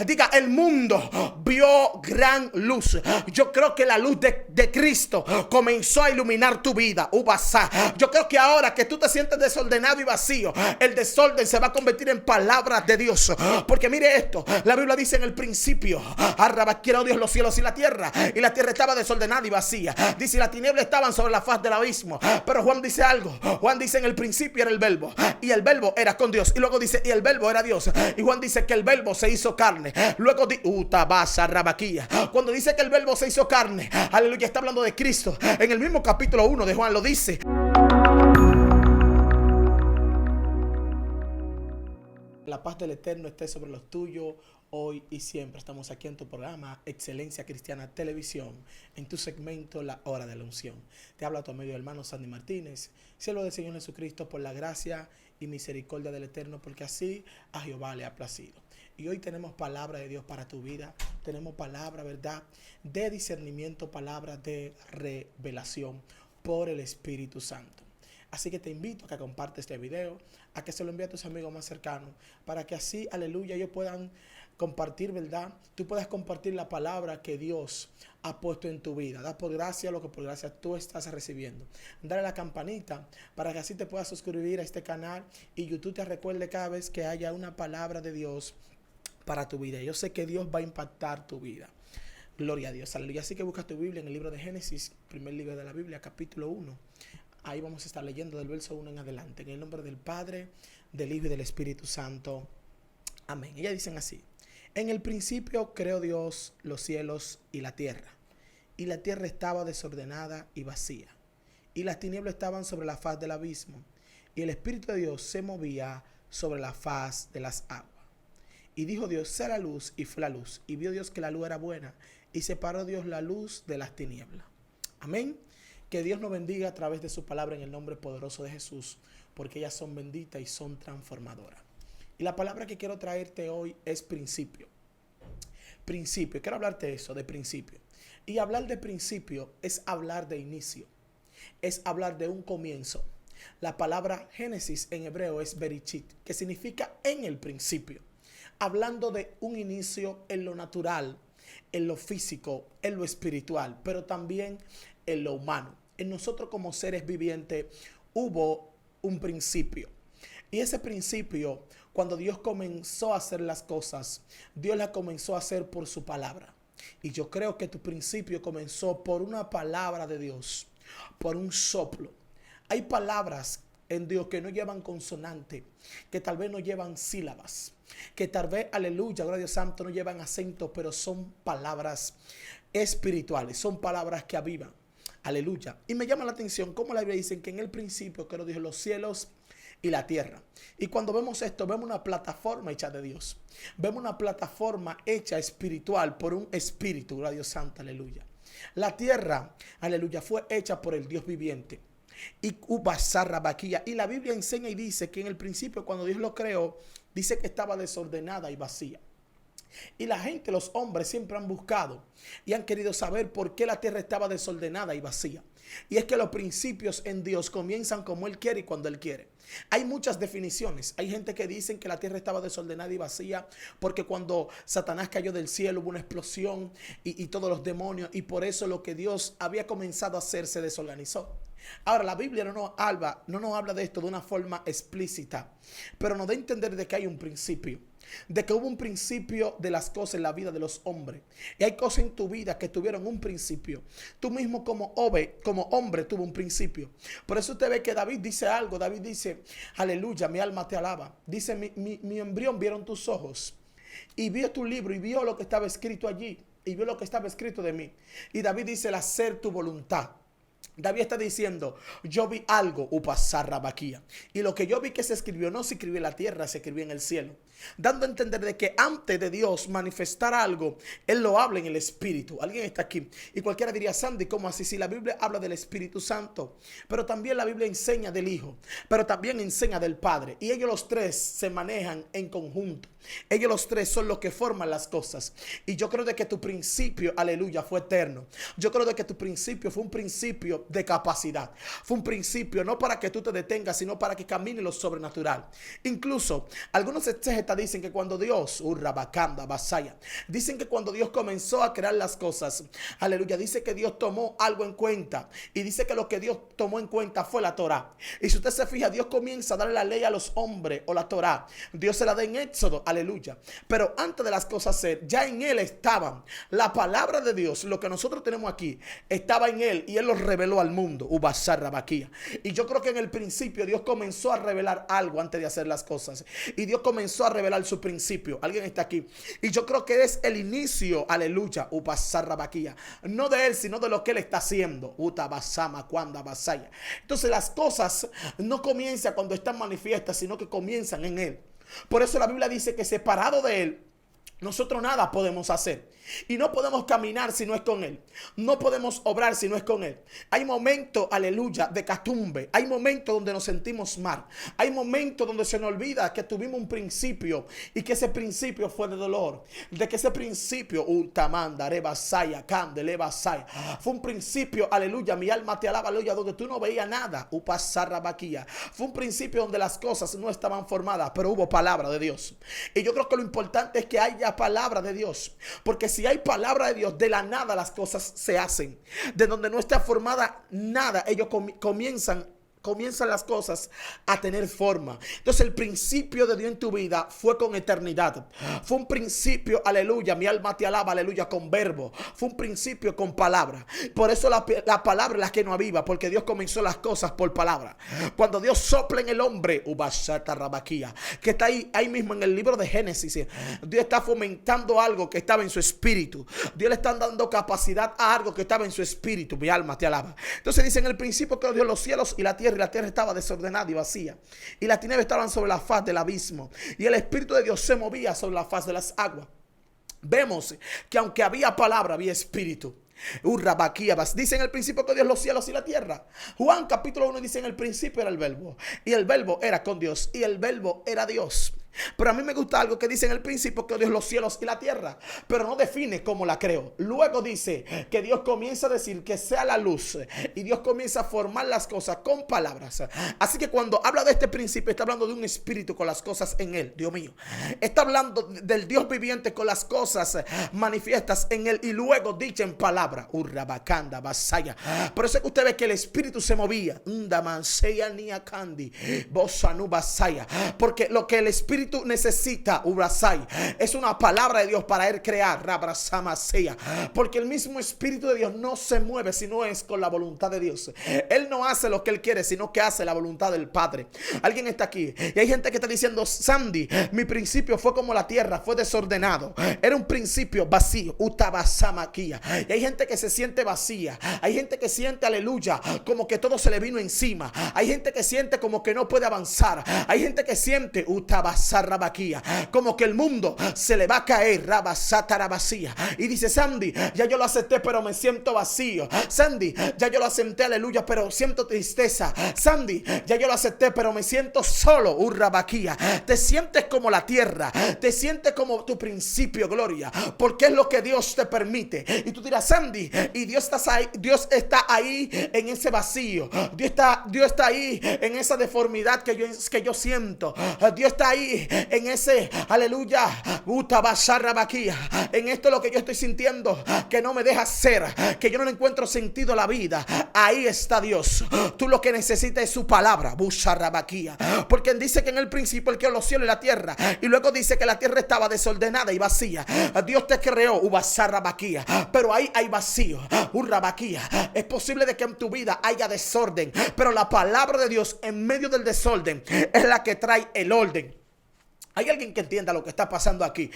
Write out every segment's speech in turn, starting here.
Diga, el mundo vio gran luz. Yo creo que la luz de Cristo comenzó a iluminar tu vida. Yo creo que ahora que tú te sientes desordenado y vacío, el desorden se va a convertir en palabras de Dios. Porque mire esto, la Biblia dice en el principio, creó Dios los cielos y la tierra estaba desordenada y vacía. Dice, las tinieblas estaban sobre la faz del abismo. Pero Juan dice algo. Juan dice, en el principio era el verbo, y el verbo era con Dios. Y luego dice, y el verbo era Dios. Y Juan dice que el verbo se hizo carne. Luego cuando dice que el verbo se hizo carne, aleluya, está hablando de Cristo. En el mismo capítulo 1 de Juan lo dice. La paz del Eterno esté sobre los tuyos hoy y siempre. Estamos aquí en tu programa Excelencia Cristiana Televisión, en tu segmento La Hora de la Unción. Te habla tu amigo hermano Sandy Martínez, siervo del Señor Jesucristo, por la gracia y misericordia del Eterno, porque así a Jehová le ha placido. Y hoy tenemos palabra de Dios para tu vida. Tenemos palabra, ¿verdad?, de discernimiento, palabra de revelación por el Espíritu Santo. Así que te invito a que compartas este video, a que se lo envíes a tus amigos más cercanos, para que así, aleluya, ellos puedan compartir, ¿verdad? Tú puedas compartir la palabra que Dios ha puesto en tu vida. Da por gracia lo que por gracia tú estás recibiendo. Dale a la campanita para que así te puedas suscribir a este canal y YouTube te recuerde cada vez que haya una palabra de Dios para tu vida. Yo sé que Dios va a impactar tu vida. Gloria a Dios, aleluya. Así que busca tu Biblia en el libro de Génesis, primer libro de la Biblia, capítulo 1. Ahí vamos a estar leyendo del verso 1 en adelante. En el nombre del Padre, del Hijo y del Espíritu Santo. Amén. Ellas dicen así. En el principio creó Dios los cielos y la tierra. Y la tierra estaba desordenada y vacía. Y las tinieblas estaban sobre la faz del abismo. Y el Espíritu de Dios se movía sobre la faz de las aguas. Y dijo Dios, sea la luz, y fue la luz. Y vio Dios que la luz era buena. Y separó Dios la luz de las tinieblas. Amén. Que Dios nos bendiga a través de su palabra en el nombre poderoso de Jesús, porque ellas son benditas y son transformadoras. Y la palabra que quiero traerte hoy es principio. Principio, quiero hablarte de eso, de principio. Y hablar de principio es hablar de inicio, es hablar de un comienzo. La palabra Génesis en hebreo es Bereshit, que significa en el principio. Hablando de un inicio en lo natural, en lo físico, en lo espiritual, pero también en lo humano. En nosotros como seres vivientes hubo un principio. Y ese principio, cuando Dios comenzó a hacer las cosas, Dios las comenzó a hacer por su palabra. Y yo creo que tu principio comenzó por una palabra de Dios, por un soplo. Hay palabras en Dios que no llevan consonante, que tal vez no llevan sílabas, que tal vez, aleluya, gloria a Dios santo, no llevan acento, pero son palabras espirituales, son palabras que avivan. Aleluya. Y me llama la atención cómo la Biblia dice que en el principio creó Dios los cielos y la tierra. Y cuando vemos esto, vemos una plataforma hecha de Dios. Vemos una plataforma hecha espiritual por un espíritu, gloria a Dios santo, aleluya. La tierra, aleluya, fue hecha por el Dios viviente. Y la Biblia enseña y dice que en el principio, cuando Dios lo creó, dice que estaba desordenada y vacía. Y la gente, los hombres, siempre han buscado y han querido saber por qué la tierra estaba desordenada y vacía. Y es que los principios en Dios comienzan como Él quiere y cuando Él quiere. Hay muchas definiciones. Hay gente que dicen que la tierra estaba desordenada y vacía porque cuando Satanás cayó del cielo hubo una explosión y todos los demonios, y por eso lo que Dios había comenzado a hacer se desorganizó. Ahora, la Biblia no nos habla de esto de una forma explícita, pero nos da a entender de que hay un principio, de que hubo un principio de las cosas en la vida de los hombres. Y hay cosas en tu vida que tuvieron un principio. Tú mismo como hombre tuvo un principio. Por eso usted ve que David dice algo. David dice, aleluya, mi alma te alaba. Dice, mi embrión vieron tus ojos. Y vio tu libro y vio lo que estaba escrito allí. Y vio lo que estaba escrito de mí. Y David dice, el hacer tu voluntad. David está diciendo, yo vi algo, y lo que yo vi que se escribió, no se escribió en la tierra, se escribió en el cielo. Dando a entender de que antes de Dios manifestar algo, Él lo habla en el Espíritu. Alguien está aquí. Y cualquiera diría, Sandy, ¿cómo así? Si la Biblia habla del Espíritu Santo, pero también la Biblia enseña del Hijo, pero también enseña del Padre. Y ellos los tres se manejan en conjunto. Ellos los tres son los que forman las cosas. Y yo creo de que tu principio, aleluya, fue eterno. Yo creo de que tu principio fue un principio principio de capacidad. Fue un principio no para que tú te detengas, sino para que camine lo sobrenatural. Incluso algunos exégetas dicen que cuando Dios, dicen que cuando Dios comenzó a crear las cosas, aleluya, dice que Dios tomó algo en cuenta. Y dice que lo que Dios tomó en cuenta fue la Torá. Y si usted se fija, Dios comienza a darle la ley a los hombres, o la Torá. Dios se la da en Éxodo, aleluya. Pero antes de las cosas ser, ya en él estaban la palabra de Dios. Lo que nosotros tenemos aquí estaba en él y él lo reveló al mundo. Y yo creo que en el principio Dios comenzó a revelar algo antes de hacer las cosas. Y Dios comenzó a revelar su principio. Alguien está aquí. Y yo creo que es el inicio, aleluya, no de él, sino de lo que él está haciendo. Entonces las cosas no comienzan cuando están manifiestas, sino que comienzan en él. Por eso la Biblia dice que separado de él, nosotros nada podemos hacer. Y no podemos caminar si no es con él. No podemos obrar si no es con él. Hay momentos, aleluya, de catumbe. Hay momentos donde nos sentimos mal. Hay momentos donde se nos olvida que tuvimos un principio y que ese principio fue de dolor. De que ese principio, fue un principio, aleluya, mi alma te alaba, aleluya, donde tú no veías nada. Fue un principio donde las cosas no estaban formadas, pero hubo palabra de Dios. Y yo creo que lo importante es que haya palabra de Dios. Porque si hay palabra de Dios, de la nada las cosas se hacen. De donde no está formada nada, ellos comienzan las cosas a tener forma. Entonces el principio de Dios en tu vida fue con eternidad. Fue un principio, aleluya, mi alma te alaba, aleluya, con verbo. Fue un principio con palabra. Por eso la palabra es la que no aviva, porque Dios comenzó las cosas por palabra. Cuando Dios sopla en el hombre, que está ahí mismo en el libro de Génesis, Dios está fomentando algo que estaba en su espíritu. Dios le está dando capacidad a algo que estaba en su espíritu. Mi alma te alaba. Entonces dice en el principio que Dios los cielos y la tierra estaba desordenada y vacía, y las tinieblas estaban sobre la faz del abismo, y el Espíritu de Dios se movía sobre la faz de las aguas. Vemos que aunque había palabra, había espíritu. Dice en el principio que Dios los cielos y la tierra. Juan capítulo 1 dice en el principio era el verbo, y el verbo era con Dios, y el verbo era Dios. Pero a mí me gusta algo que dice en el principio que Dios los cielos y la tierra, pero no define cómo la creó. Luego dice que Dios comienza a decir que sea la luz, y Dios comienza a formar las cosas con palabras. Así que cuando habla de este principio, está hablando de un espíritu con las cosas en él. Dios mío, está hablando del Dios viviente con las cosas manifiestas en él y luego dicha en palabra. Por eso es que usted ve que el espíritu se movía, porque lo que el espíritu necesita es una palabra de Dios para él crear. Porque el mismo espíritu de Dios no se mueve si no es con la voluntad de Dios. Él no hace lo que él quiere, sino que hace la voluntad del Padre. Alguien está aquí y hay gente que está diciendo: Sandy, mi principio fue como la tierra, fue desordenado, era un principio vacío. Y hay gente que se siente vacía. Hay gente que siente, aleluya, como que todo se le vino encima. Hay gente que siente como que no puede avanzar. Hay gente que siente como que el mundo se le va a caer. Y dice: Sandy, ya yo lo acepté, pero me siento vacío. Sandy, ya yo lo acepté, aleluya, pero siento tristeza. Sandy, ya yo lo acepté, pero me siento solo. Te sientes como la tierra, te sientes como tu principio, gloria, porque es lo que Dios te permite. Y tú dirás: Sandy, y Dios está ahí en ese vacío. Dios está ahí en esa deformidad que yo siento. Dios está ahí en ese, aleluya, en esto lo que yo estoy sintiendo que no me deja ser, que yo no le encuentro sentido a la vida. Ahí está Dios. Tú lo que necesitas es su palabra, porque dice que en el principio él creó los cielos y la tierra, y luego dice que la tierra estaba desordenada y vacía. Dios te creó, pero ahí hay vacío. Es posible de que en tu vida haya desorden, pero la palabra de Dios en medio del desorden es la que trae el orden. Hay alguien que entienda lo que está pasando aquí.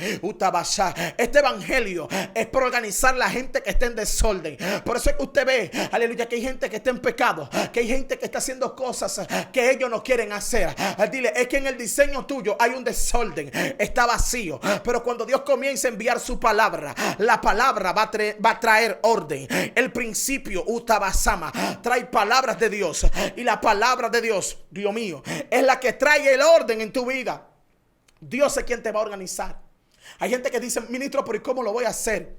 Este evangelio es por organizar la gente que está en desorden. Por eso es que usted ve, aleluya, que hay gente que está en pecado, que hay gente que está haciendo cosas que ellos no quieren hacer. Dile: es que en el diseño tuyo hay un desorden, está vacío. Pero cuando Dios comienza a enviar su palabra, la palabra va a traer orden. El principio trae palabras de Dios, y la palabra de Dios, Dios mío, es la que trae el orden en tu vida. Dios es quien te va a organizar. Hay gente que dice: ministro, pero ¿y cómo lo voy a hacer?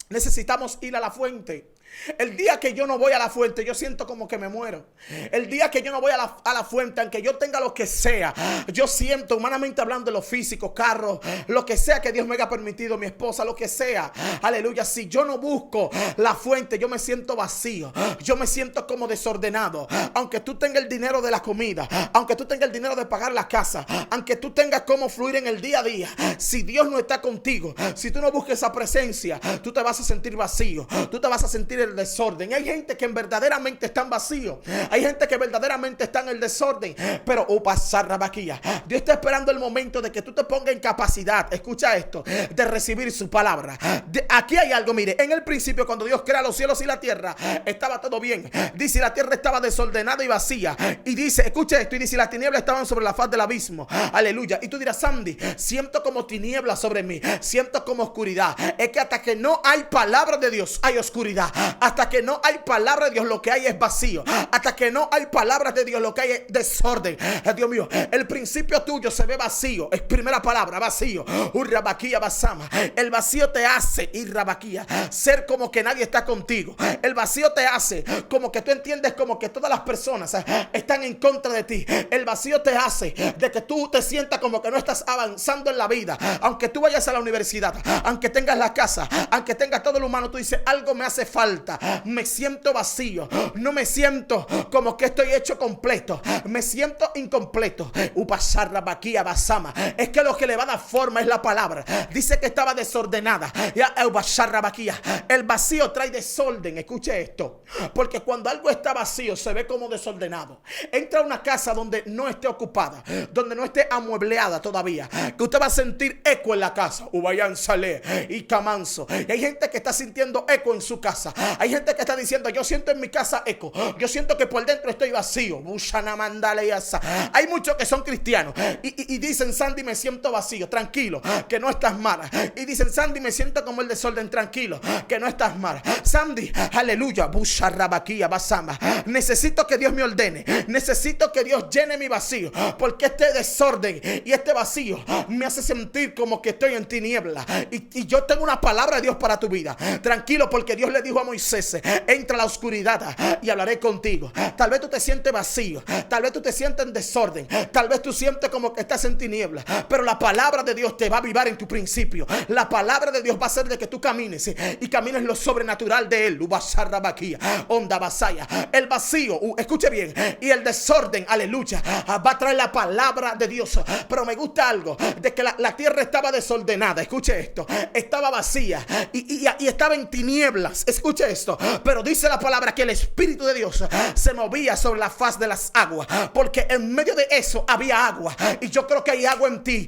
Necesitamos ir a la fuente. El día que yo no voy a la fuente, yo siento como que me muero. El día que yo no voy a la fuente, aunque yo tenga lo que sea, yo siento, humanamente hablando, de lo físico, carro, lo que sea que Dios me haya permitido, mi esposa, lo que sea. Aleluya. Si yo no busco la fuente, yo me siento vacío. Yo me siento como desordenado. Aunque tú tengas el dinero de la comida, aunque tú tengas el dinero de pagar la casa, aunque tú tengas cómo fluir en el día a día, si Dios no está contigo, si tú no buscas esa presencia, tú te vas a sentir vacío. Tú te vas a sentir el desorden. Hay gente que verdaderamente están vacíos. Hay gente que verdaderamente está en el desorden. Pero Dios está esperando el momento de que tú te pongas en capacidad, escucha esto, de recibir su palabra. Aquí hay algo, mire, en el principio cuando Dios crea los cielos y la tierra, estaba todo bien. Dice, la tierra estaba desordenada y vacía. Y dice, escucha esto, y dice, las tinieblas estaban sobre la faz del abismo. Aleluya. Y tú dirás, Sandy, siento como tinieblas sobre mí, siento como oscuridad. Es que hasta que no hay palabra de Dios, hay oscuridad. Hasta que no hay palabra de Dios, lo que hay es vacío. Hasta que no hay palabras de Dios, lo que hay es desorden. Dios mío, el principio tuyo se ve vacío. Es primera palabra, vacío. Urrabaquía basama. El vacío te hace, irrabaquía, ser como que nadie está contigo. El vacío te hace como que tú entiendes como que todas las personas están en contra de ti. El vacío te hace de que tú te sientas como que no estás avanzando en la vida. Aunque tú vayas a la universidad, aunque tengas la casa, aunque tengas todo lo humano, tú dices, algo me hace falta. Me siento vacío. No me siento como que estoy hecho completo. Me siento incompleto. Es que lo que le va a dar forma es la palabra. Dice que estaba desordenada. El vacío trae desorden. Escuche esto. Porque cuando algo está vacío, se ve como desordenado. Entra a una casa donde no esté ocupada, donde no esté amuebleada todavía, que usted va a sentir eco en la casa. Ubayan sale y camanso. Y hay gente que está sintiendo eco en su casa. Hay gente que está diciendo, yo siento en mi casa eco. Yo siento que por dentro estoy vacío. Hay muchos que son cristianos y dicen, Sandy, me siento vacío. Tranquilo, que no estás mal. Y dicen, Sandy, me siento como el desorden. Tranquilo, que no estás mal. Sandy, aleluya. Necesito que Dios me ordene. Necesito que Dios llene mi vacío. Porque este desorden y este vacío me hace sentir como que estoy en tiniebla. Y yo tengo una palabra de Dios para tu vida. Tranquilo, porque Dios le dijo a Moisés, entra a la oscuridad y hablaré contigo. Tal vez tú te sientes vacío. Tal vez tú te sientes en desorden. Tal vez tú sientes como que estás en tiniebla. Pero la palabra de Dios te va a avivar en tu principio. La palabra de Dios va a hacer de que tú camines y camines lo sobrenatural de Él. Onda vasaya. El vacío, escuche bien, y el desorden, aleluya, va a traer la palabra de Dios. Pero me gusta algo, de que la tierra estaba desordenada. Escuche esto, estaba vacía y estaba en tinieblas. Escuche esto, pero dice la palabra que el Espíritu de Dios se movía sobre la faz de las aguas, porque en medio de eso había agua. Y yo creo que hay agua en ti,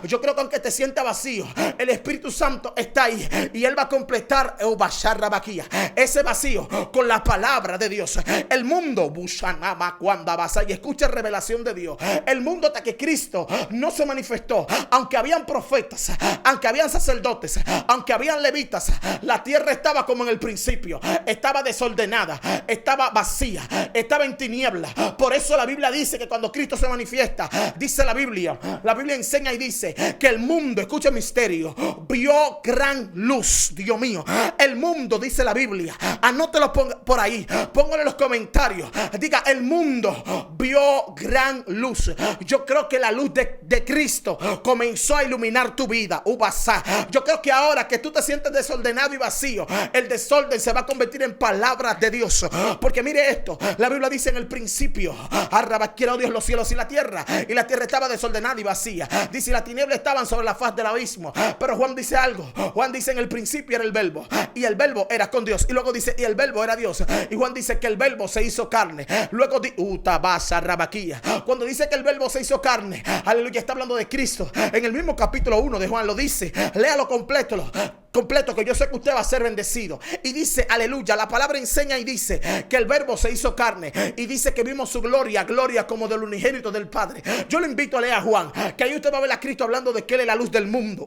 yo creo que aunque te sientas vacío, el Espíritu Santo está ahí y Él va a completar ese vacío con la palabra de Dios. El mundo, y escucha revelación de Dios, el mundo hasta que Cristo no se manifestó, aunque habían profetas, aunque habían sacerdotes, aunque habían levitas, la tierra estaba como en el principio. Estaba desordenada, estaba vacía, estaba en tiniebla. Por eso la Biblia dice que cuando Cristo se manifiesta, dice la Biblia enseña y dice que el mundo, escucha el misterio, vio gran luz. Dios mío, el mundo, dice la Biblia, anótelo por ahí, póngale en los comentarios, diga, el mundo vio gran luz. Yo creo que la luz de Cristo comenzó a iluminar tu vida. Yo creo que ahora que tú te sientes desordenado y vacío, el desorden se va a convertir en palabras de Dios. Porque mire esto, la Biblia dice en el principio, creó Dios los cielos y la tierra estaba desordenada y vacía. Dice, las tinieblas estaban sobre la faz del abismo. Pero Juan dice algo. Juan dice, en el principio era el verbo, y el verbo era con Dios. Y luego dice, y el verbo era Dios. Y Juan dice que el verbo se hizo carne. Luego cuando dice que el verbo se hizo carne, aleluya, está hablando de Cristo. En el mismo capítulo 1 de Juan lo dice. Léalo completo, que yo sé que usted va a ser bendecido. Y dice, aleluya, la palabra enseña y dice que el verbo se hizo carne. Y dice que vimos su gloria como del unigénito del Padre. Yo le invito a leer a Juan, que ahí usted va a ver a Cristo hablando de que Él es la luz del mundo.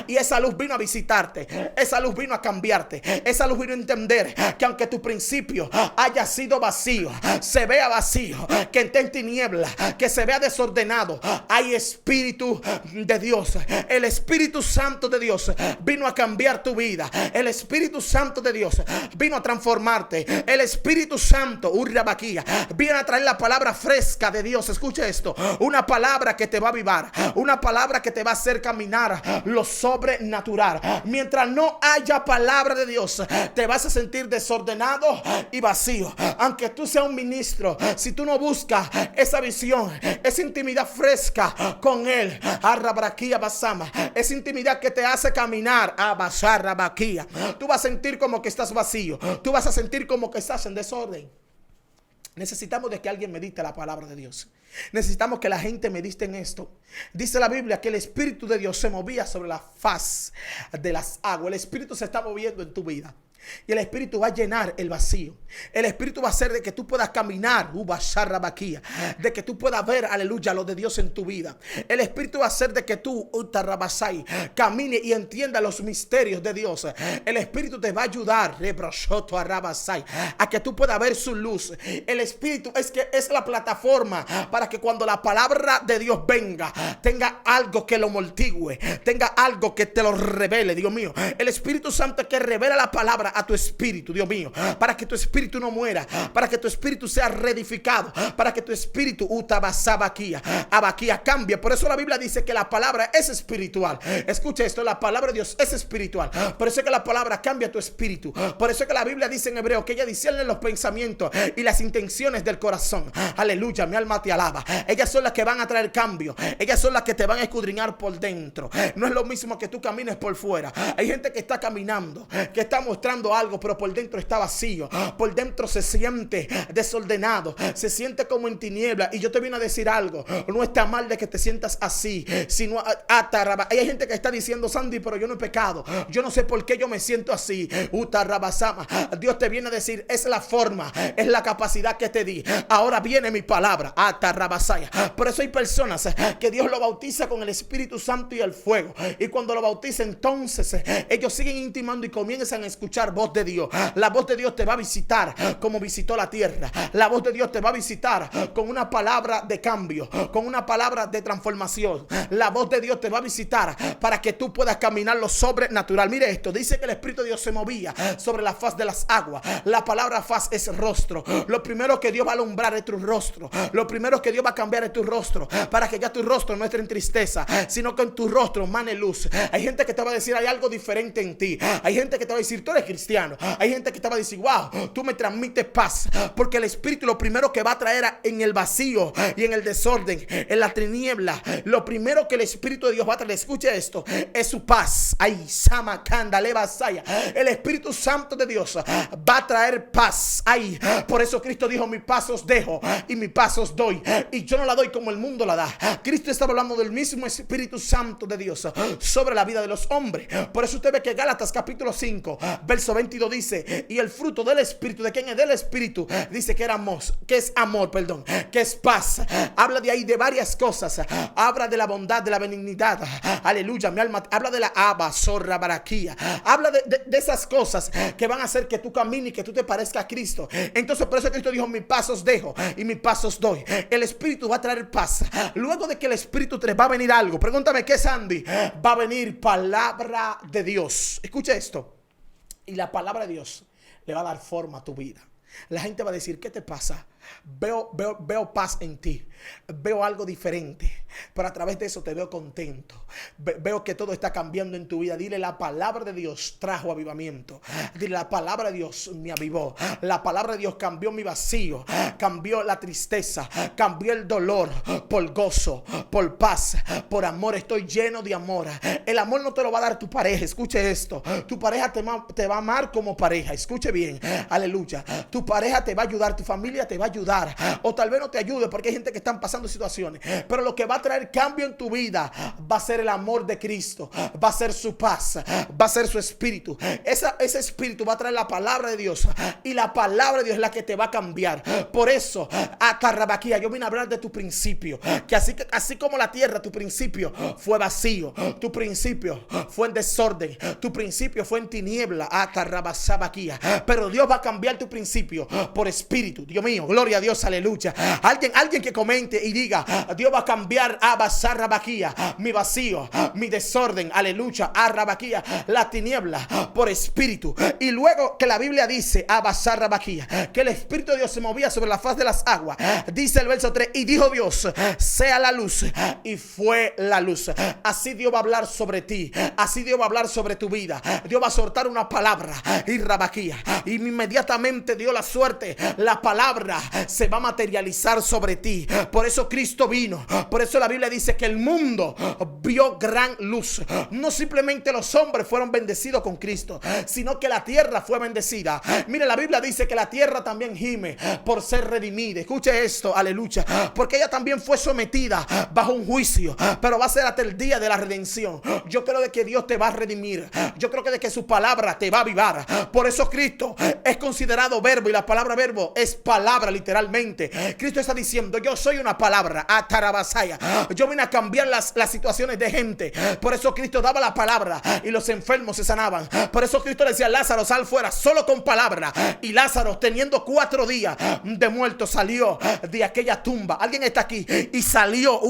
Y esa luz vino a visitarte. Esa luz vino a cambiarte. Esa luz vino a entender que aunque tu principio haya sido vacío, se vea vacío, que esté en tiniebla, que se vea desordenado, hay Espíritu de Dios. El Espíritu Santo de Dios Dios vino a cambiar tu vida. El Espíritu Santo de Dios vino a transformarte. El Espíritu Santo, Urrabaquía, viene a traer la palabra fresca de Dios. Escuche esto, una palabra que te va a avivar, una palabra que te va a hacer caminar lo sobrenatural. Mientras no haya palabra de Dios, te vas a sentir desordenado y vacío. Aunque tú seas un ministro, si tú no buscas esa visión, esa intimidad fresca con Él, Arrabraquía Basama, esa intimidad que te hace caminar a Basarrabaquía, tú vas a sentir como que estás vacío, tú vas a sentir como que estás en desorden. Necesitamos de que alguien medite la palabra de Dios. Necesitamos que la gente medite en esto. Dice la Biblia que el Espíritu de Dios se movía sobre la faz de las aguas. El Espíritu se está moviendo en tu vida. Y el Espíritu va a llenar el vacío. El Espíritu va a hacer de que tú puedas caminar, de que tú puedas ver, aleluya, lo de Dios en tu vida. El Espíritu va a hacer de que tú camine y entienda los misterios de Dios. El Espíritu te va a ayudar a que tú puedas ver su luz. El Espíritu es la plataforma para que cuando la palabra de Dios venga, tenga algo que lo amortigue, tenga algo que te lo revele, Dios mío. El Espíritu Santo es que revela la palabra a tu espíritu, Dios mío, para que tu espíritu no muera, para que tu espíritu sea reedificado, para que tu espíritu abaquía cambie. Por eso la Biblia dice que la palabra es espiritual. Escucha esto, la palabra de Dios es espiritual. Por eso es que la palabra cambia tu espíritu. Por eso es que la Biblia dice en hebreo que ella discierne los pensamientos y las intenciones del corazón. Aleluya, mi alma te alaba. Ellas son las que van a traer cambio. Ellas son las que te van a escudriñar por dentro. No es lo mismo que tú camines por fuera. Hay gente que está caminando, que está mostrando algo, pero por dentro está vacío. Por dentro se siente desordenado, se siente como en tiniebla. Y yo te vine a decir algo: no está mal de que te sientas así, sino hay gente que está diciendo: Sandy, pero yo no he pecado, yo no sé por qué yo me siento así. Dios te viene a decir: es la forma, es la capacidad que te di. Ahora viene mi palabra. Por eso hay personas que Dios lo bautiza con el Espíritu Santo y el fuego, y cuando lo bautiza, entonces ellos siguen intimando y comienzan a escuchar voz de Dios. La voz de Dios te va a visitar como visitó la tierra. La voz de Dios te va a visitar con una palabra de cambio, con una palabra de transformación. La voz de Dios te va a visitar para que tú puedas caminar lo sobrenatural. Mire esto, dice que el Espíritu de Dios se movía sobre la faz de las aguas. La palabra faz es rostro. Lo primero que Dios va a alumbrar es tu rostro. Lo primero que Dios va a cambiar es tu rostro, para que ya tu rostro no esté en tristeza, sino que en tu rostro mane luz. Hay gente que te va a decir: hay algo diferente en ti. Hay gente que te va a decir: tú eres cristiano. Hay gente que te va a decir: wow, tú me transmites paz. Porque el Espíritu lo primero que va a traer en el vacío y en el desorden, en la tiniebla, lo primero que el Espíritu de Dios va a traer, escuche esto, es su paz. Ay, Samakanda Levasaya. El Espíritu Santo de Dios va a traer paz. Ay, por eso Cristo dijo: mi paz os dejo y mi paz os doy. Y yo no la doy como el mundo la da. Cristo estaba hablando del mismo Espíritu Santo de Dios sobre la vida de los hombres. Por eso usted ve que Gálatas capítulo 5 verso 22 dice: y el fruto del Espíritu, ¿de quién es? Del Espíritu. Dice que es amor, que es paz. Habla de ahí de varias cosas. Habla de la bondad, de la benignidad. Aleluya, mi alma. Habla de la zorra baraquía. Habla de esas cosas que van a hacer que tú camines y que tú te parezcas a Cristo. Entonces por eso Cristo dijo: mi paz os dejo y mi paz os doy. El Espíritu va a traer paz. Luego de que el Espíritu te va a venir algo. Pregúntame: ¿qué es, Andy? Va a venir palabra de Dios. Escucha esto. Y la palabra de Dios le va a dar forma a tu vida. La gente va a decir: ¿qué te pasa? Veo paz en ti. Veo algo diferente. Pero a través de eso te veo contento. Veo que todo está cambiando en tu vida. Dile: la palabra de Dios trajo avivamiento. Dile: la palabra de Dios me avivó. La palabra de Dios cambió mi vacío. Cambió la tristeza. Cambió el dolor por gozo, por paz, por amor. Estoy lleno de amor. El amor no te lo va a dar tu pareja. Escuche esto. Tu pareja te va a amar como pareja. Escuche bien. Aleluya. Tu pareja te va a ayudar. Tu familia te va a ayudar. O tal vez no te ayude, porque hay gente que están pasando situaciones. Pero lo que va a traer cambio en tu vida va a ser el amor de Cristo. Va a ser su paz. Va a ser su espíritu. Ese espíritu va a traer la palabra de Dios. Y la palabra de Dios es la que te va a cambiar. Por eso, a Carrabaquía, yo vine a hablar de tu principio. Que así como la tierra, tu principio fue vacío. Tu principio fue en desorden. Tu principio fue en tiniebla. A Carrabaquía. Pero Dios va a cambiar tu principio por espíritu. Dios mío, gloria. Gloria a Dios, aleluya. Alguien que comente y diga, Dios va a cambiar a basar rabaquía, mi vacío, mi desorden, aleluya, a rabaquía, la tiniebla por espíritu. Y luego que la Biblia dice a basar rabaquía, que el Espíritu de Dios se movía sobre la faz de las aguas, dice el verso 3, y dijo Dios, sea la luz, y fue la luz. Así Dios va a hablar sobre ti, así Dios va a hablar sobre tu vida. Dios va a soltar una palabra y rabaquía, y inmediatamente dio la suerte, la palabra se va a materializar sobre ti. Por eso Cristo vino, por eso la Biblia dice que el mundo vio gran luz. No simplemente los hombres fueron bendecidos con Cristo, sino que la tierra fue bendecida. Mire, la Biblia dice que la tierra también gime por ser redimida. Escuche esto, aleluya, porque ella también fue sometida bajo un juicio, pero va a ser hasta el día de la redención. Yo creo de que Dios te va a redimir, yo creo que de que su palabra te va a avivar. Por eso Cristo es considerado verbo, y la palabra verbo es palabra literalmente. Cristo está diciendo, yo soy una palabra, atarabasaya. Yo vine a cambiar las situaciones de gente. Por eso Cristo daba la palabra y los enfermos se sanaban. Por eso Cristo le decía, Lázaro, sal fuera, solo con palabra. Y Lázaro, teniendo 4 días de muerto, salió de aquella tumba. Alguien está aquí y salió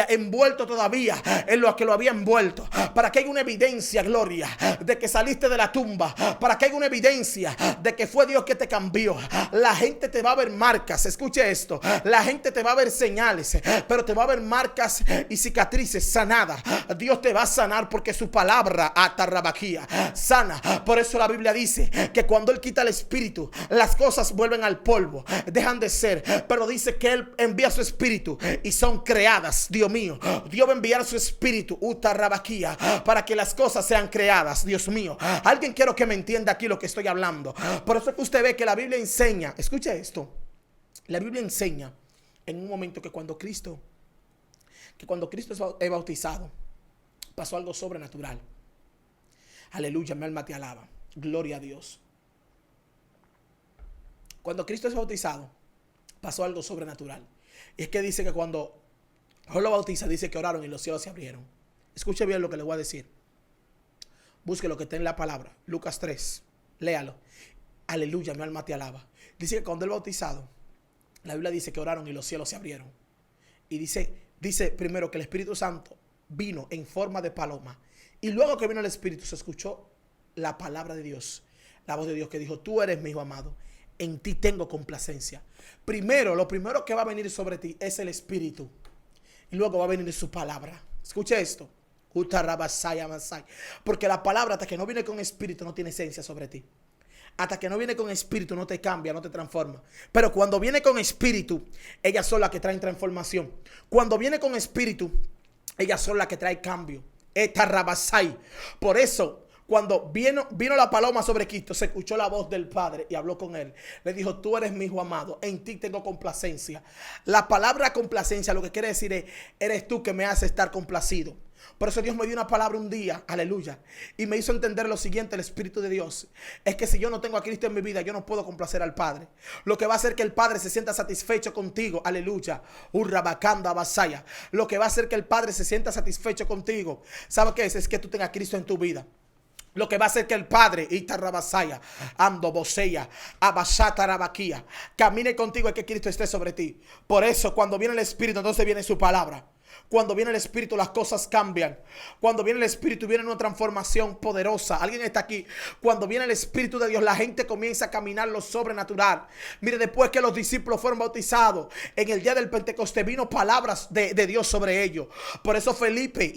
envuelto todavía en lo que lo había envuelto, para que haya una evidencia, gloria, de que saliste de la tumba, para que haya una evidencia de que fue Dios que te cambió. La gente te va a ver marcas, escuche esto, la gente te va a ver señales, pero te va a ver marcas y cicatrices sanadas. Dios te va a sanar porque su palabra atarrabaquía sana. Por eso la Biblia dice que cuando Él quita el espíritu, las cosas vuelven al polvo, dejan de ser, pero dice que Él envía su espíritu y son creadas. Dios mío, Dios va a enviar su espíritu utarrabaquía para que las cosas sean creadas. Dios mío, alguien quiero que me entienda aquí lo que estoy hablando. Por eso es que usted ve que la Biblia enseña, escuche esto, la Biblia enseña en un momento que cuando Cristo es bautizado, pasó algo sobrenatural. Aleluya, mi alma te alaba, gloria a Dios. Cuando Cristo es bautizado, pasó algo sobrenatural. Y es que dice que cuando Él lo bautiza, dice que oraron y los cielos se abrieron. Escuche bien lo que le voy a decir. Busque lo que está en la palabra. Lucas 3. Léalo. Aleluya, mi alma te alaba. Dice que cuando Él bautizado, la Biblia dice que oraron y los cielos se abrieron. Y dice primero que el Espíritu Santo vino en forma de paloma. Y luego que vino el Espíritu, se escuchó la palabra de Dios. La voz de Dios que dijo, tú eres mi hijo amado, en ti tengo complacencia. Lo primero que va a venir sobre ti es el Espíritu. Y luego va a venir su palabra. Escuche esto. Porque la palabra, hasta que no viene con espíritu, no tiene esencia sobre ti. Hasta que no viene con espíritu, no te cambia, no te transforma. Pero cuando viene con espíritu, ellas son las que traen transformación. Cuando viene con espíritu, ellas son las que traen cambio. Por eso, cuando vino la paloma sobre Cristo, se escuchó la voz del Padre y habló con Él. Le dijo, tú eres mi hijo amado, en ti tengo complacencia. La palabra complacencia lo que quiere decir es, eres tú que me hace estar complacido. Por eso Dios me dio una palabra un día, aleluya, y me hizo entender lo siguiente, el Espíritu de Dios. Es que si yo no tengo a Cristo en mi vida, yo no puedo complacer al Padre. Lo que va a hacer que el Padre se sienta satisfecho contigo, aleluya, urrabacanda basaya. Lo que va a hacer que el Padre se sienta satisfecho contigo, ¿sabe qué es? Es que tú tengas a Cristo en tu vida. Lo que va a hacer que el Padre, Itarrabasaya, Ando Boseya, Abashatarabaquía, camine contigo es que Cristo esté sobre ti. Por eso, cuando viene el Espíritu, entonces viene su palabra. Cuando viene el Espíritu, las cosas cambian. Cuando viene el Espíritu, viene una transformación poderosa. Alguien está aquí. Cuando viene el Espíritu de Dios, la gente comienza a caminar lo sobrenatural. Mire, después que los discípulos fueron bautizados, en el día del Pentecostés vino palabras de Dios sobre ellos. Por eso Felipe,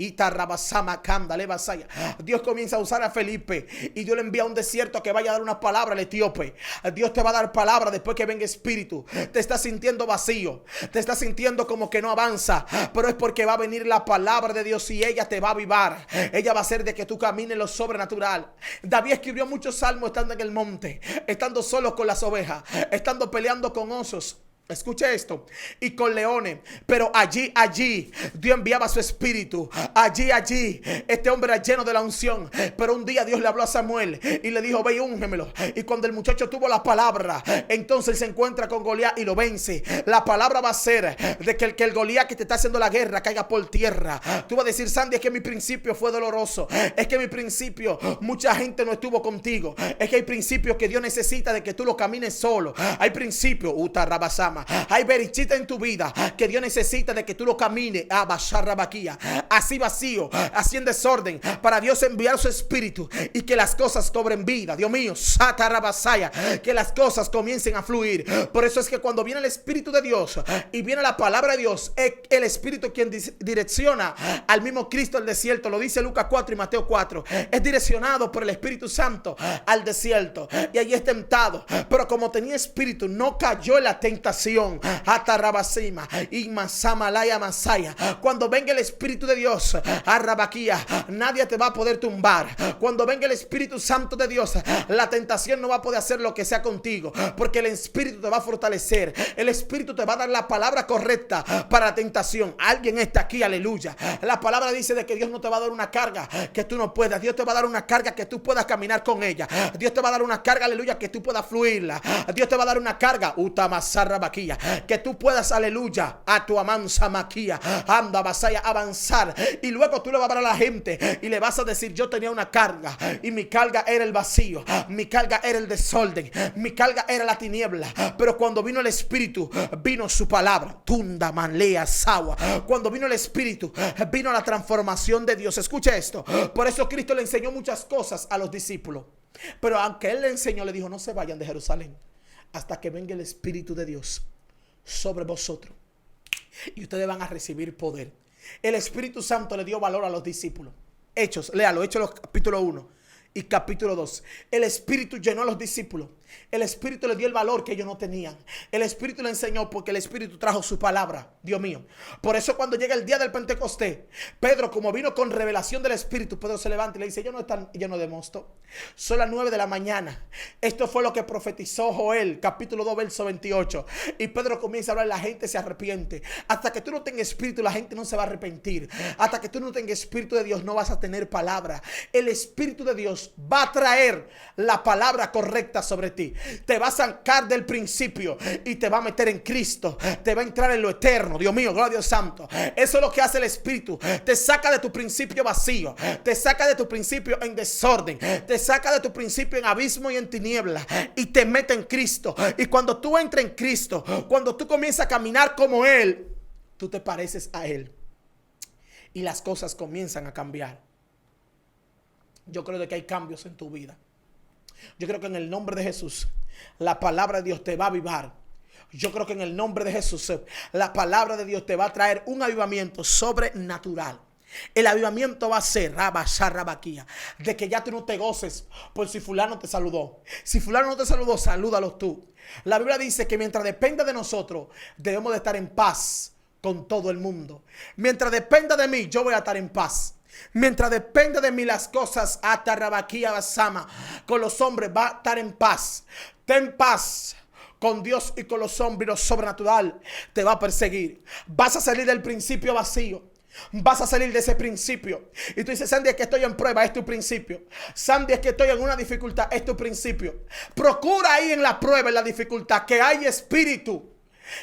Dios comienza a usar a Felipe y Dios le envía a un desierto a que vaya a dar una palabra al etíope. Dios te va a dar palabra después que venga Espíritu. Te estás sintiendo vacío, te estás sintiendo como que no avanza, pero es porque va a venir la palabra de Dios y ella te va a avivar. Ella va a hacer de que tú camines lo sobrenatural. David escribió muchos salmos estando en el monte, estando solo con las ovejas, estando peleando con osos. Escuche esto. Y con leones. Pero allí, Dios enviaba su espíritu. Allí, este hombre era lleno de la unción. Pero un día Dios le habló a Samuel y le dijo: ve y úngemelo. Y cuando el muchacho tuvo la palabra, entonces él se encuentra con Goliat y lo vence. La palabra va a ser de que el Goliat que te está haciendo la guerra caiga por tierra. Tú vas a decir: Sandy, es que mi principio fue doloroso. Es que mi principio, mucha gente no estuvo contigo. Es que hay principios que Dios necesita de que tú lo camines solo. Hay principios, hay verichita en tu vida que Dios necesita de que tú lo camines así vacío, así en desorden, para Dios enviar su espíritu y que las cosas cobren vida. Dios mío, que las cosas comiencen a fluir. Por eso es que cuando viene el Espíritu de Dios y viene la palabra de Dios, es el Espíritu quien direcciona al mismo Cristo al desierto. Lo dice Lucas 4 y Mateo 4. Es direccionado por el Espíritu Santo al desierto y allí es tentado, pero como tenía espíritu no cayó en la tentación. Cuando venga el Espíritu de Dios, nadie te va a poder tumbar. Cuando venga el Espíritu Santo de Dios, la tentación no va a poder hacer lo que sea contigo, porque el Espíritu te va a fortalecer. El Espíritu te va a dar la palabra correcta para la tentación. Alguien está aquí, aleluya. La palabra dice de que Dios no te va a dar una carga que tú no puedas. Dios te va a dar una carga que tú puedas caminar con ella. Dios te va a dar una carga, aleluya, que tú puedas fluirla. Dios te va a dar una carga, que tú puedas, aleluya, a tu amansa maquía, anda, vasaya, avanzar. Y luego tú le vas a dar a la gente y le vas a decir: yo tenía una carga y mi carga era el vacío, mi carga era el desorden, mi carga era la tiniebla. Pero cuando vino el Espíritu, vino su palabra. Tunda manlea sawa. Cuando vino el Espíritu, vino la transformación de Dios. Escucha esto. Por eso Cristo le enseñó muchas cosas a los discípulos. Pero aunque Él le enseñó, le dijo: no se vayan de Jerusalén hasta que venga el Espíritu de Dios sobre vosotros y ustedes van a recibir poder. El Espíritu Santo le dio valor a los discípulos. Hechos, léalo, Hechos capítulo 1 y capítulo 2. El Espíritu llenó a los discípulos. El Espíritu le dio el valor que ellos no tenían. El Espíritu le enseñó porque el Espíritu trajo su palabra. Dios mío. Por eso cuando llega el día del Pentecostés, Pedro, como vino con revelación del Espíritu, Pedro se levanta y le dice: ellos no están llenos de mosto. Son las 9 de la mañana. Esto fue lo que profetizó Joel, capítulo 2, verso 28. Y Pedro comienza a hablar, la gente se arrepiente. Hasta que tú no tengas Espíritu, la gente no se va a arrepentir. Hasta que tú no tengas Espíritu de Dios, no vas a tener palabra. El Espíritu de Dios va a traer la palabra correcta sobre ti. Te va a sacar del principio y te va a meter en Cristo. Te va a entrar en lo eterno. Dios mío, gloria a Dios santo. Eso es lo que hace el Espíritu. Te saca de tu principio vacío. Te saca de tu principio en desorden. Te saca de tu principio en abismo y en tiniebla. Y te mete en Cristo. Y cuando tú entras en Cristo, cuando tú comienzas a caminar como Él, tú te pareces a Él. Y las cosas comienzan a cambiar. Yo creo de que hay cambios en tu vida. Yo creo que en el nombre de Jesús, la palabra de Dios te va a avivar. Yo creo que en el nombre de Jesús, la palabra de Dios te va a traer un avivamiento sobrenatural. El avivamiento va a ser de que ya tú no te goces por si fulano te saludó. Si fulano no te saludó, salúdalos tú. La Biblia dice que mientras dependa de nosotros, debemos de estar en paz con todo el mundo. Mientras dependa de mí, yo voy a estar en paz. Mientras depende de mí las cosas, con los hombres va a estar en paz. Ten paz con Dios y con los hombres. Lo sobrenatural te va a perseguir. Vas a salir del principio vacío. Vas a salir de ese principio. Y tú dices: Sandy, es que estoy en prueba, es tu principio. Sandy, es que estoy en una dificultad, es tu principio. Procura ahí en la prueba, en la dificultad, que hay espíritu.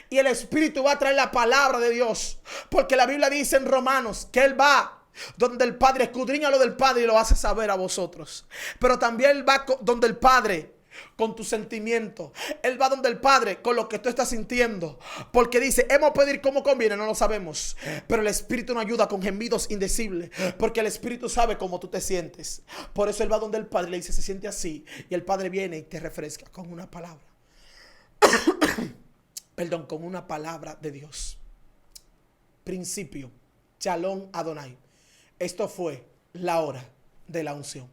Y el Espíritu va a traer la palabra de Dios. Porque la Biblia dice en Romanos que Él va donde el Padre, escudriña lo del Padre y lo hace saber a vosotros. Pero también Él va donde el Padre con tus sentimientos. Él va donde el Padre con lo que tú estás sintiendo. Porque dice: hemos pedido como conviene, no lo sabemos. Pero el Espíritu nos ayuda con gemidos indecibles. Porque el Espíritu sabe cómo tú te sientes. Por eso Él va donde el Padre le dice: se siente así. Y el Padre viene y te refresca con una palabra. Perdón, con una palabra de Dios. Principio. Shalom Adonai. Esto fue la hora de la unción.